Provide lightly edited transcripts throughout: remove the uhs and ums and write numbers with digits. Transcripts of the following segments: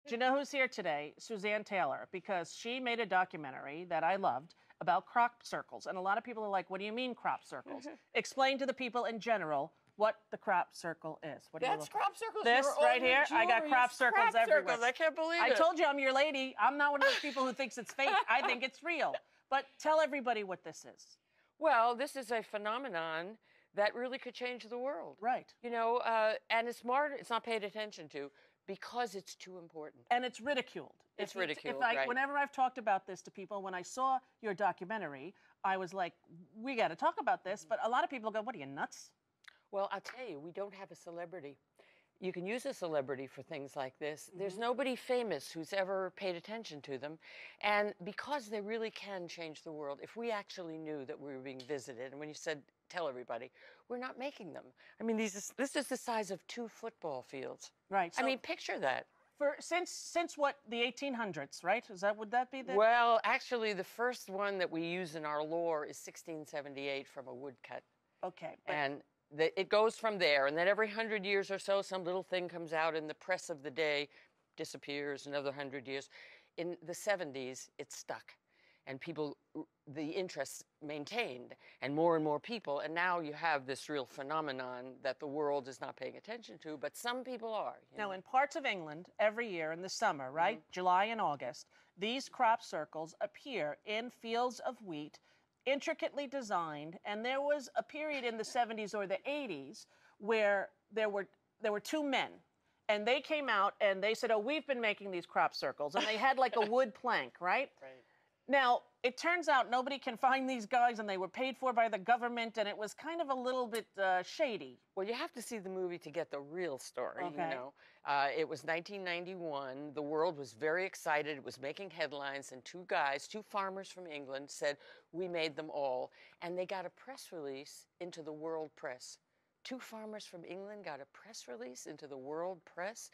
Do you know who's here today? Suzanne Taylor, because she made a documentary that I loved about crop circles. And a lot of people are like, what do you mean crop circles? Explain to the people in general what the crop circle is. What do That's crop circles. This right here, I got crop circles everywhere. I can't believe it. I told you I'm your lady. I'm not one of those people who thinks it's fake. I think it's real. But tell everybody what this is. Well, this is a phenomenon that really could change the world. Right. You know, and it's not paid attention to because it's too important. And it's ridiculed. It's ridiculed, right. Whenever I've talked about this to people, when I saw your documentary, I was like, we got to talk about this. But a lot of people go, what are you, nuts? Well, I'll tell you, we don't have a celebrity. You can use a celebrity for things like this. There's nobody famous who's ever paid attention to them. And because they really can change the world, if we actually knew that we were being visited, and when you said, tell everybody, we're not making them. I mean, this is the size of 2 football fields. Right. So I mean, picture that. Since what, the 1800s, right? Would that be the... Well, actually, the first one that we use in our lore is 1678 from a woodcut. Okay. And it goes from there, and then every 100 years or so, some little thing comes out in the press of the day, disappears another 100 years. In the 70s, it stuck, and the interest maintained, and more people, and now you have this real phenomenon that the world is not paying attention to, but some people are. Now, in parts of England, every year in the summer, right, July and August, these crop circles appear in fields of wheat, intricately designed, and there was a period in the 70s or the 80s where there were 2 men, and they came out and they said, oh, we've been making these crop circles, and they had like a wood plank, right? Right. Now, it turns out nobody can find these guys, and they were paid for by the government, and it was kind of a little bit shady. Well, you have to see the movie to get the real story, Okay. you know. It was 1991. The world was very excited. It was making headlines, and 2 farmers from England said, we made them all. And they got a press release into the world press. 2 farmers from England got a press release into the world press.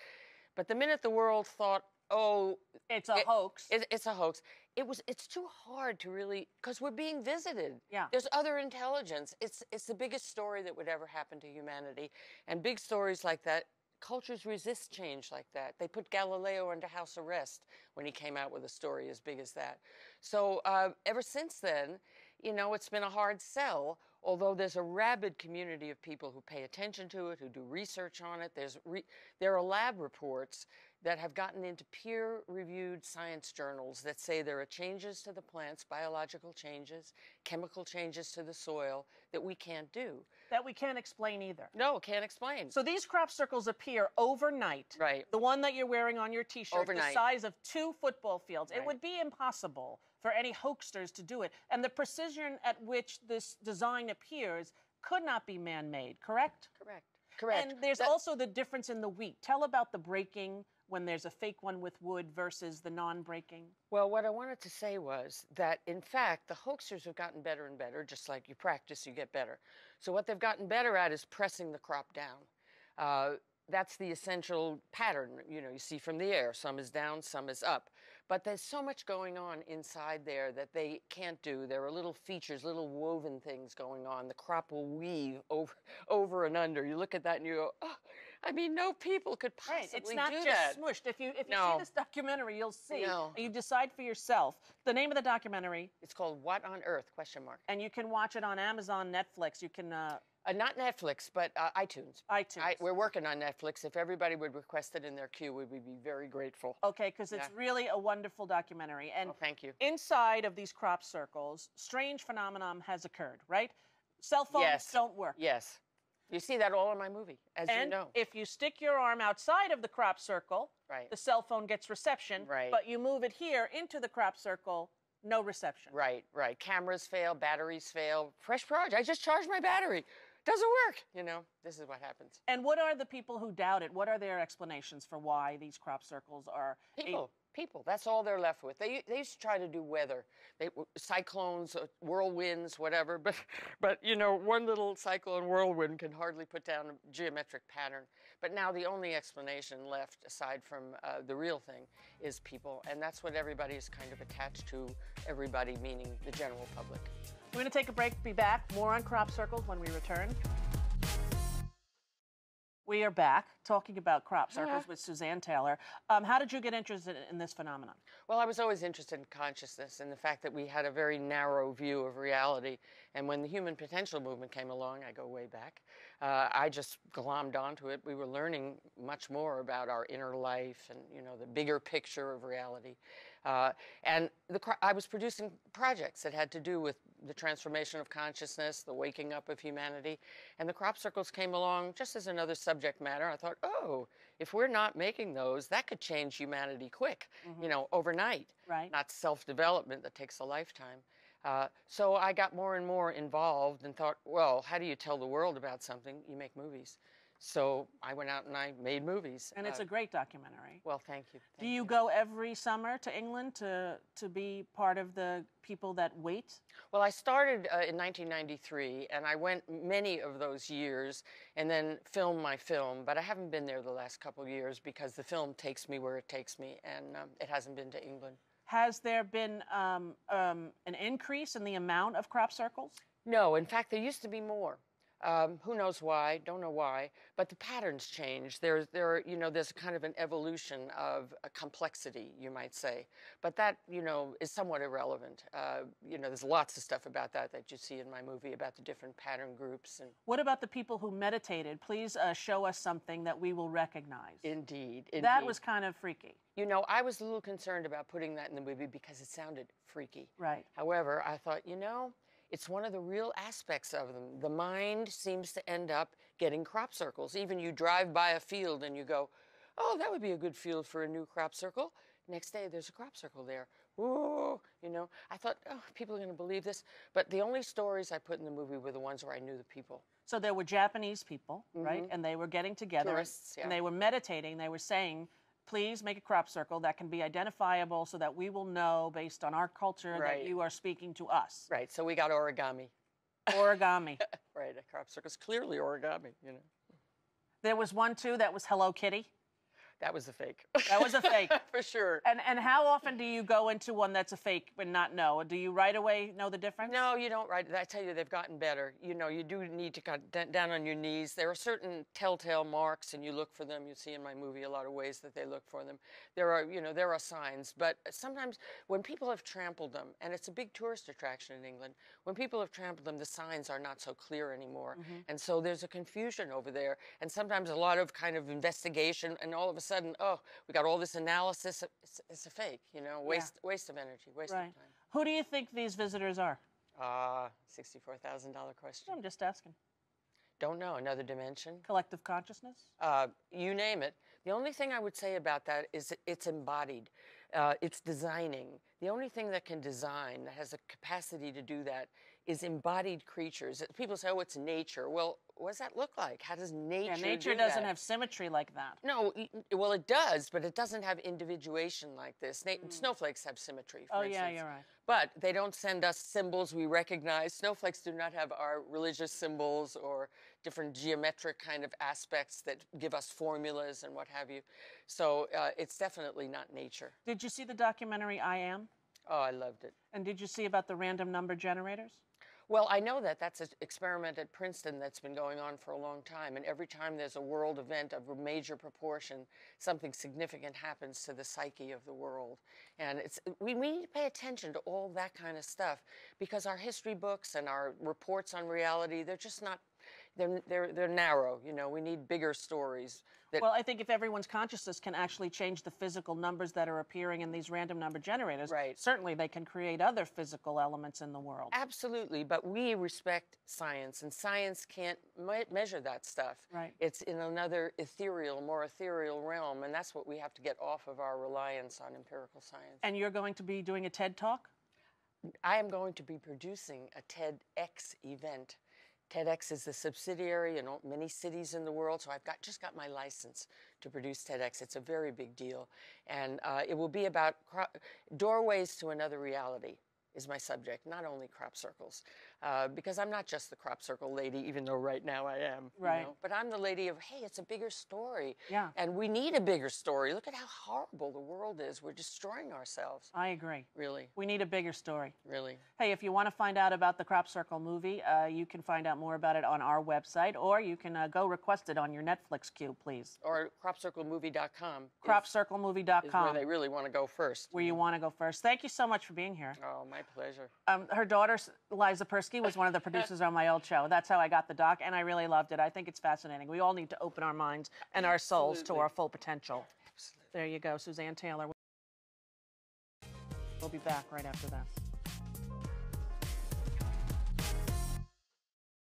But the minute the world thought, oh, it's a hoax. It's a hoax. It's too hard to really, because we're being visited. Yeah. There's other intelligence. It's the biggest story that would ever happen to humanity. And big stories like that, cultures resist change like that. They put Galileo under house arrest when he came out with a story as big as that. So ever since then, you know, it's been a hard sell, although there's a rabid community of people who pay attention to it, who do research on it. There are lab reports that have gotten into peer-reviewed science journals that say there are changes to the plants, biological changes, chemical changes to the soil that we can't do. That we can't explain either. No, can't explain. So these crop circles appear overnight. Right. The one that you're wearing on your T-shirt, Overnight. the size of 2 football fields. Right. It would be impossible for any hoaxsters to do it. And the precision at which this design appears could not be man-made, correct? Correct. Correct. And there's also the difference in the wheat. Tell about the breaking when there's a fake one with wood versus the non-breaking. Well, what I wanted to say was that, in fact, the hoaxers have gotten better and better, just like you practice, you get better. So what they've gotten better at is pressing the crop down. That's the essential pattern, you know, you see from the air. Some is down, some is up. But there's so much going on inside there that they can't do. There are little features, little woven things going on. The crop will weave over and under. You look at that and you go, oh, I mean, no people could possibly do that. It's not just smushed. If you see this documentary, you'll see. No. You decide for yourself. The name of the documentary. It's called What on Earth? ? And you can watch it on Amazon, Netflix. You can... not Netflix, but iTunes. iTunes. We're working on Netflix. If everybody would request it in their queue, we would be very grateful. Okay, because it's really a wonderful documentary. And thank you. Inside of these crop circles, strange phenomenon has occurred, right? Cell phones don't work. Yes. You see that all in my movie, as you know. And if you stick your arm outside of the crop circle, the cell phone gets reception. Right. But you move it here into the crop circle, no reception. Right, right. Cameras fail, batteries fail. Fresh project. I just charged my battery. Doesn't work. You know, this is what happens. And what are the people who doubt it? What are their explanations for why these crop circles are... People. That's all they're left with. They used to try to do weather. Cyclones, whirlwinds, whatever. But, you know, one little cyclone whirlwind can hardly put down a geometric pattern. But now the only explanation left, aside from the real thing, is people. And that's what everybody is kind of attached to, everybody meaning the general public. We're going to take a break, be back. More on crop circles when we return. We are back talking about crop circles with Suzanne Taylor. How did you get interested in this phenomenon? Well, I was always interested in consciousness and the fact that we had a very narrow view of reality. And when the human potential movement came along, I go way back, I just glommed onto it. We were learning much more about our inner life and, you know, the bigger picture of reality. And I was producing projects that had to do with the transformation of consciousness, the waking up of humanity. And the crop circles came along just as another subject matter. I thought, oh, if we're not making those, that could change humanity quick, you know, overnight. Right. Not self-development that takes a lifetime. So I got more and more involved and thought, well, how do you tell the world about something? You make movies. So I went out and I made movies. And it's a great documentary. Well, thank you. Do you go every summer to England to be part of the people that wait? Well, I started in 1993, and I went many of those years and then filmed my film, but I haven't been there the last couple of years because the film takes me where it takes me, and it hasn't been to England. Has there been an increase in the amount of crop circles? No, in fact, there used to be more. Who knows why? Don't know why. But the patterns change. There's kind of an evolution of a complexity, you might say. But that, you know, is somewhat irrelevant. You know, there's lots of stuff about that you see in my movie about the different pattern groups. And what about the people who meditated? Please show us something that we will recognize. Indeed. That was kind of freaky. You know, I was a little concerned about putting that in the movie because it sounded freaky. Right. However, I thought, you know, it's one of the real aspects of them. The mind seems to end up getting crop circles. Even you drive by a field and you go, oh, that would be a good field for a new crop circle. Next day, there's a crop circle there. Ooh, you know, I thought, oh, people are going to believe this. But the only stories I put in the movie were the ones where I knew the people. So there were Japanese people, right? And they were getting together. Tourists, yeah. And they were meditating. They were saying, please make a crop circle that can be identifiable so that we will know based on our culture that you are speaking to us. Right, so we got origami. Origami. Right, a crop circle is clearly origami, you know. There was one, too, that was Hello Kitty. That was a fake. That was a fake. For sure. And how often do you go into one that's a fake and not know? Do you right away know the difference? No, you don't right. I tell you, they've gotten better. You know, you do need to get down on your knees. There are certain telltale marks, and you look for them. You see in my movie a lot of ways that they look for them. There are signs. But sometimes when people have trampled them, and it's a big tourist attraction in England, when people have trampled them, the signs are not so clear anymore. And so there's a confusion over there. And sometimes a lot of kind of investigation, and all of a sudden, oh, we got all this analysis. It's a fake, you know, waste of energy, waste of time. Who do you think these visitors are? $64,000 question. I'm just asking. Don't know. Another dimension? Collective consciousness? You name it. The only thing I would say about that is it's embodied. It's designing. The only thing that can design, that has a capacity to do that, is embodied creatures. People say, oh, it's nature. Well, what does that look like? How does nature do that? Nature doesn't have symmetry like that. No, well, it does, but it doesn't have individuation like this. Snowflakes have symmetry, for instance. Yeah, you're right. But they don't send us symbols we recognize. Snowflakes do not have our religious symbols or different geometric kind of aspects that give us formulas and what have you. So it's definitely not nature. Did you see the documentary I Am? Oh, I loved it. And did you see about the random number generators? Well, I know that that's an experiment at Princeton that's been going on for a long time, and every time there's a world event of a major proportion, something significant happens to the psyche of the world. And we need to pay attention to all that kind of stuff, because our history books and our reports on reality, they're just not, they're narrow, you know. We need bigger stories. Well, I think if everyone's consciousness can actually change the physical numbers that are appearing in these random number generators, certainly they can create other physical elements in the world. Absolutely, but we respect science, and science can't measure that stuff. Right. It's in another more ethereal realm, and that's what we have to get off of our reliance on empirical science. And you're going to be doing a TED Talk? I am going to be producing a TEDx event. TEDx is the subsidiary in many cities in the world, so I've just got my license to produce TEDx. It's a very big deal. And it will be about doorways to another reality is my subject, not only crop circles. because I'm not just the crop circle lady, even though right now I am. Right. You know? But I'm the lady of, hey, it's a bigger story. Yeah. And we need a bigger story. Look at how horrible the world is. We're destroying ourselves. I agree. Really. We need a bigger story. Really. Hey, if you want to find out about the Crop Circle movie, you can find out more about it on our website, or you can go request it on your Netflix queue, please. Or cropcirclemovie.com. Cropcirclemovie.com. Is where they really want to go first. Where you want to go first. Thank you so much for being here. Oh, my pleasure. Her daughter, Liza Persky, was one of the producers on my old show. That's how I got the doc, and I really loved it. I think it's fascinating. We all need to open our minds and our souls to our full potential. Absolutely. There you go, Suzanne Taylor. We'll be back right after this.